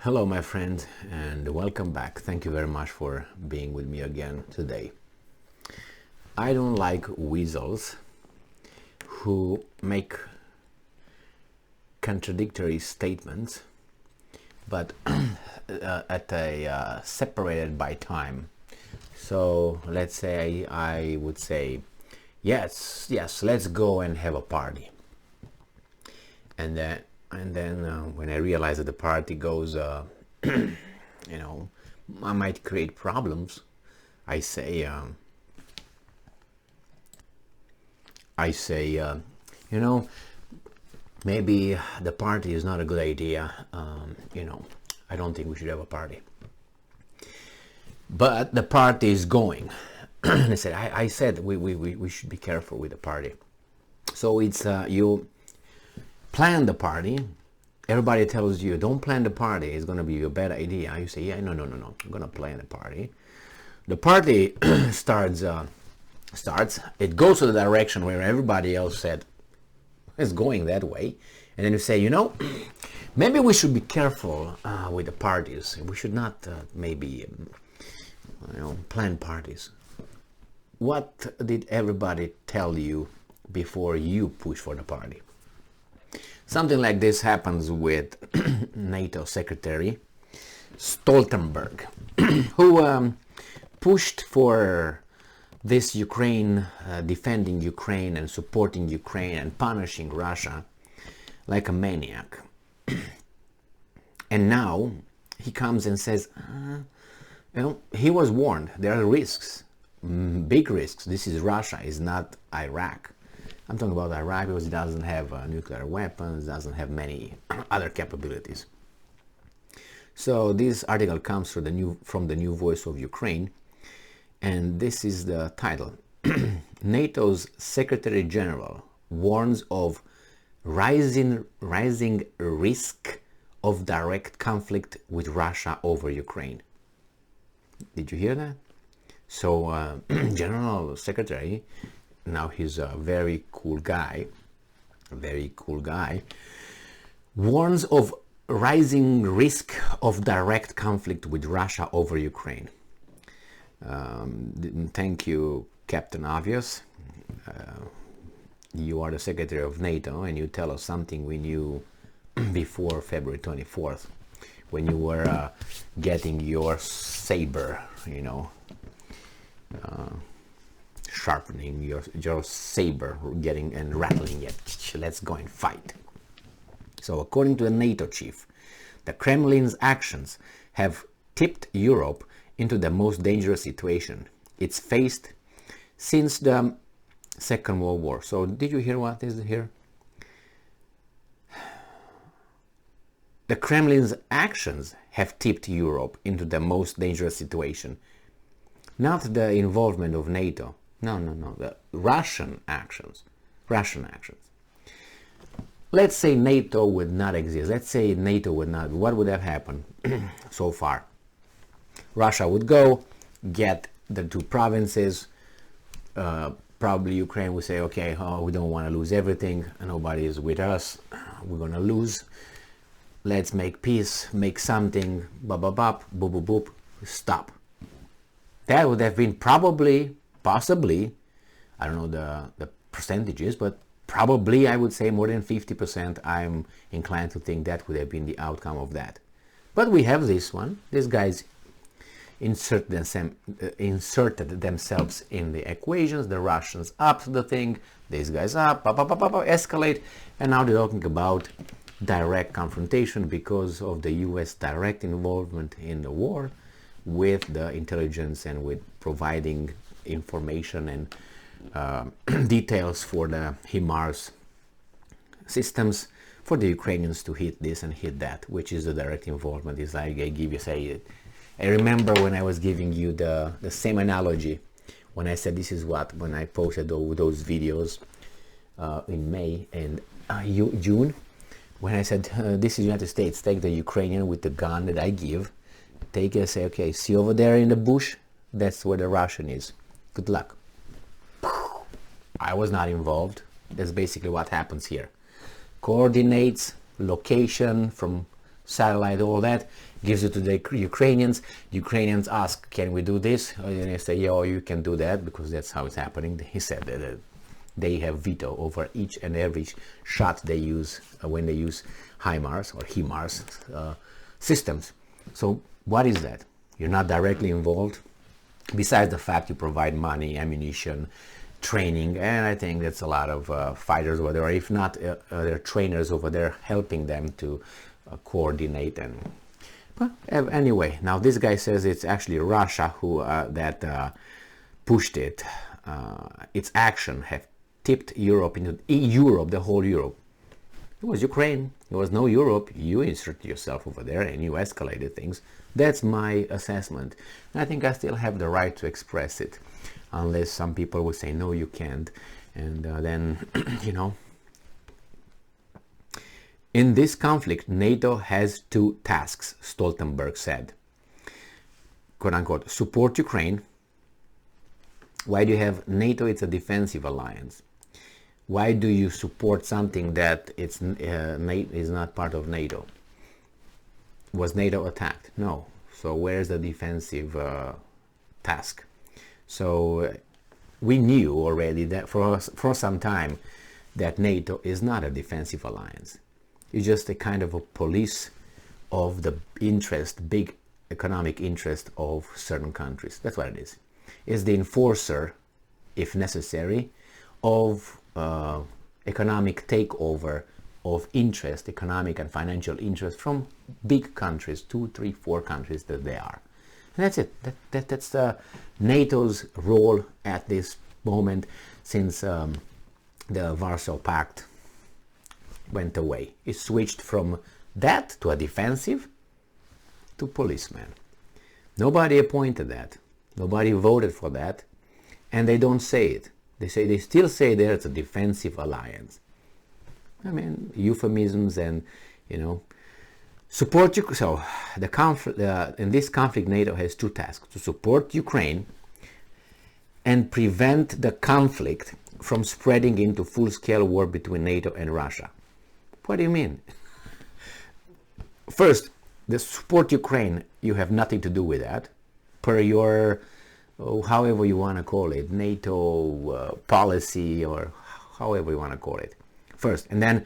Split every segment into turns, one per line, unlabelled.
Hello, my friend, and welcome back. Thank you very much for being with me again today. I don't like weasels who make contradictory statements, but at a separated by time. So let's say I would say, yes, let's go and have a party, and then when I realize that the party goes, I might create problems. I say, maybe the party is not a good idea. I don't think we should have a party. But the party is going. And I said we should be careful with the party. So it's you plan the party. Everybody tells you don't plan the party, it's going to be a bad idea. You say, yeah, no, I'm going to plan the party. The party starts, it goes to the direction where everybody else said it's going that way, and then you say, maybe we should be careful with the parties. We should not maybe plan parties. What did everybody tell you before you push for the party? Something like this happens with NATO Secretary Stoltenberg, who pushed for this Ukraine, defending Ukraine and supporting Ukraine and punishing Russia like a maniac. And now he comes and says, he was warned, there are risks, big risks. This is Russia, is not Iraq. I'm talking about Iraq because it doesn't have nuclear weapons, doesn't have many other capabilities. So this article comes from the new Voice of Ukraine, and this is the title. NATO's Secretary General warns of rising risk of direct conflict with Russia over Ukraine. Did you hear that? So General Secretary, now he's a very cool guy, warns of rising risk of direct conflict with Russia over Ukraine. Thank you, Captain Obvious. You are the Secretary of NATO, and you tell us something we knew before February 24th, when you were getting your saber, sharpening your saber, getting and rattling it. Let's go and fight. So according to the NATO chief, the Kremlin's actions have tipped Europe into the most dangerous situation it's faced since the Second World War. So did you hear what is here? The Kremlin's actions have tipped Europe into the most dangerous situation. Not the involvement of NATO. No. The Russian actions. Let's say NATO would not exist. Let's say NATO would not. What would have happened so far? Russia would go, get the two provinces. Probably Ukraine would say, okay, we don't want to lose everything. Nobody is with us. We're going to lose. Let's make peace, make something, boop, boop, boop, stop. That would have been possibly, I don't know the percentages, but probably I would say more than 50%. I'm inclined to think that would have been the outcome of that. But we have this one. These guys inserted themselves in the equations. The Russians up the thing, these guys up, escalate, and now they're talking about direct confrontation because of the US direct involvement in the war with the intelligence and with providing information and details for the HIMARS systems for the Ukrainians to hit this and hit that, which is the direct involvement. Is like I remember when I was giving you the same analogy when I said this is when I posted those videos in May and June, when I said this is United States, take the Ukrainian with the gun that I give, take it and say, okay, see over there in the bush, that's where the Russian is. Good luck. I was not involved. That's basically what happens here. Coordinates, location from satellite, all that, gives it to the Ukrainians. The Ukrainians ask, can we do this? And they say, yeah, you can do that, because that's how it's happening. He said that they have veto over each and every shot they use when they use HIMARS or HIMARS systems. So what is that? You're not directly involved, besides the fact you provide money, ammunition, training, and I think that's a lot of fighters over there. If not, there are trainers over there helping them to coordinate. And but anyway, now this guy says it's actually Russia who that pushed it. Its action have tipped Europe into Europe, the whole Europe. It was Ukraine. There was no Europe. You inserted yourself over there and you escalated things. That's my assessment. And I think I still have the right to express it, unless some people will say, no, you can't. And then, you know, in this conflict, NATO has two tasks, Stoltenberg said. Quote unquote, support Ukraine. Why do you have NATO? It's a defensive alliance. Why do you support something that is not part of NATO? Was NATO attacked? No. So where's the defensive task? So we knew already that for some time that NATO is not a defensive alliance. It's just a kind of a police of the interest, big economic interest of certain countries. That's what it is. It's the enforcer, if necessary, of economic takeover of interest, economic and financial interest from big countries, 2, 3, 4 countries that they are. And that's it. That's NATO's role at this moment since the Warsaw Pact went away. It switched from that to a defensive to policeman. Nobody appointed that. Nobody voted for that. And they don't say it. They still say there it's a defensive alliance. I mean, euphemisms and, you know, support you. So the conflict in this conflict, NATO has two tasks: to support Ukraine and prevent the conflict from spreading into full-scale war between NATO and Russia. What do you mean? First, the support Ukraine, you have nothing to do with that, per your, however you want to call it, NATO policy, or however you want to call it. First, and then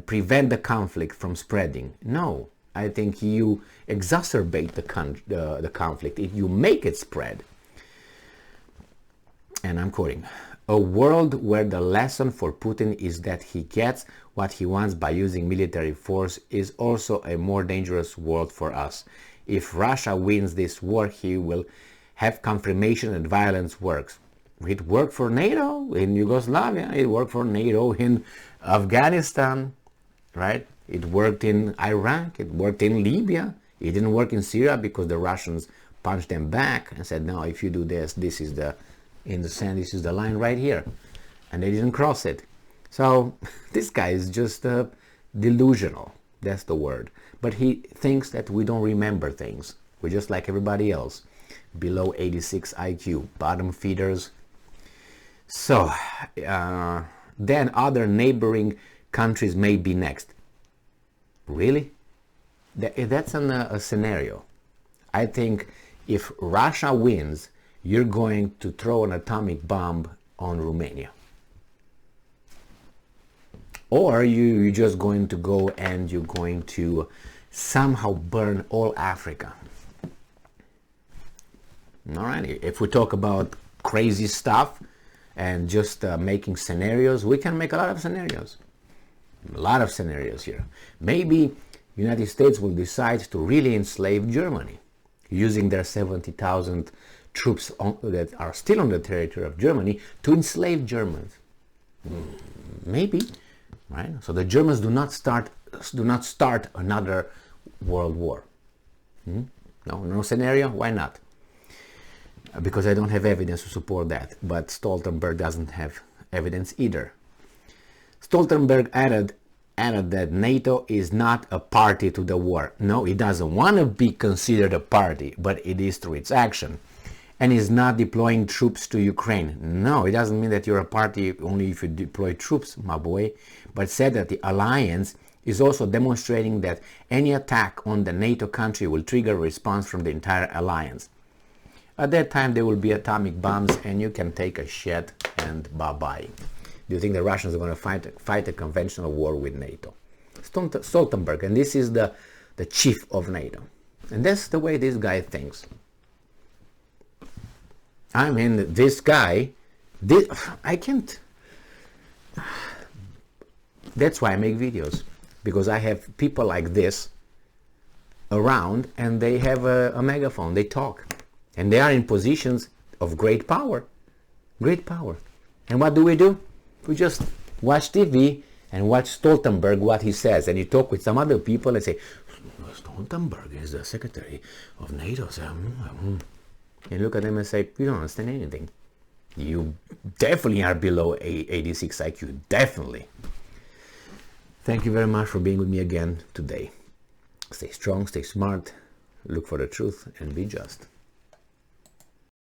prevent the conflict from spreading. No, I think you exacerbate the conflict if you make it spread. And I'm quoting, a world where the lesson for Putin is that he gets what he wants by using military force is also a more dangerous world for us. If Russia wins this war, he will have confirmation that violence works. It worked for NATO in Yugoslavia, it worked for NATO in Afghanistan, right? It worked in Iraq, it worked in Libya. It didn't work in Syria because the Russians punched them back and said, no, if you do this, this is the, in the sand, this is the line right here. And they didn't cross it. So this guy is just delusional, that's the word. But he thinks that we don't remember things. We're just like everybody else, below 86 IQ, bottom feeders. So then other neighboring countries may be next. Really? That's a scenario. I think if Russia wins, you're going to throw an atomic bomb on Romania. Or you're just going to go and you're going to somehow burn all Africa. Alrighty, if we talk about crazy stuff and just making scenarios, we can make a lot of scenarios. A lot of scenarios here. Maybe United States will decide to really enslave Germany, using their 70,000 troops that are still on the territory of Germany to enslave Germans. Maybe, right? So the Germans do not start another world war. No scenario. Why not? Because I don't have evidence to support that. But Stoltenberg doesn't have evidence either. Stoltenberg added that NATO is not a party to the war. No, it doesn't want to be considered a party, but it is through its action. And is not deploying troops to Ukraine. No, it doesn't mean that you're a party only if you deploy troops, my boy, but said that the alliance is also demonstrating that any attack on the NATO country will trigger a response from the entire alliance. At that time, there will be atomic bombs, and you can take a shit and bye-bye. Do you think the Russians are going to fight a conventional war with NATO? Stoltenberg, and this is the chief of NATO. And that's the way this guy thinks. I mean, this guy, I can't. That's why I make videos, because I have people like this around, and they have a megaphone, they talk, and they are in positions of great power. Great power. And what do? We just watch TV and watch Stoltenberg, what he says, and you talk with some other people and say, Stoltenberg is the Secretary of NATO. And look at them and say, you don't understand anything. You definitely are below 86 IQ, definitely. Thank you very much for being with me again today. Stay strong, stay smart, look for the truth, and be just.